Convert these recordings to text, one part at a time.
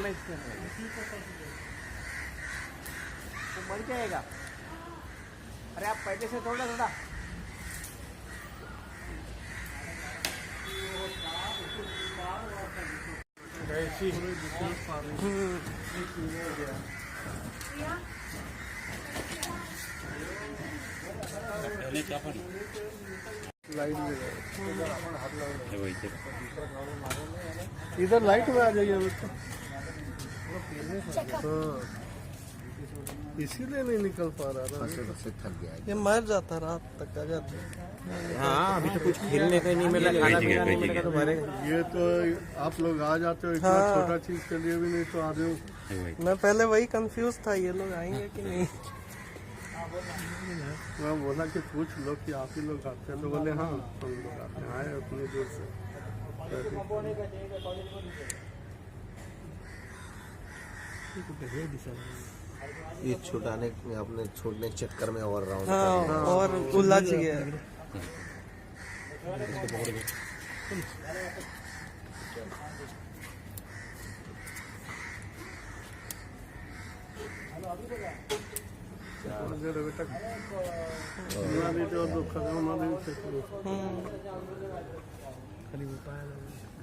करना इसके तो बढ़ जाएगा। अरे आप पहले से थोड़ा थोड़ा इधर लाइट में आ जाइए इसीलिए नहीं निकल पा रहा था। थक गया ये मर जाता रात तक आ जाता। हाँ अभी तो कुछ खेलने का ही नहीं मिला, खाना पीना नहीं मिलेगा तो मरेगा। ये तो आप लोग आ जाते हो इतना छोटा चीज के लिए भी नहीं तो आ रहे हो। मैं पहले वही कंफ्यूज था, ये लोग आएंगे कि नहीं। मैं बोला कि पूछ लो कि आप ही लोग आते हैं, तो बोले हाँ हम लोग आते हैं, आए उतनी दूर से। ये छुटाने अपने छोड़ने के चक्कर में और राउंड हाँ, और उलझ गया।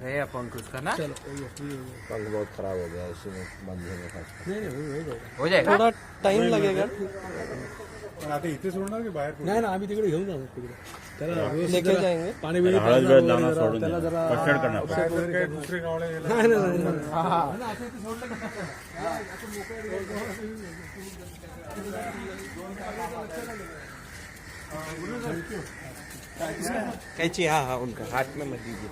गया पंख उसका ना, पंख बहुत खराब हो गया इसी में बंद होने का। हो जाएगा। थोड़ा टाइम लगेगा। आता इथे सोडणार की बाहेर नाही ना, आम्ही तिकडे घेऊन जाऊ तिकडे त्याला लेके जाएंगे। पाणी बिणी हळद वेळ लावणार त्याला सोडून त्याला जरा पटकन करणार काय दुसरे गावळे नाही नाही नाही कैची, हाँ हाँ उनका हाथ में मत दीजिए।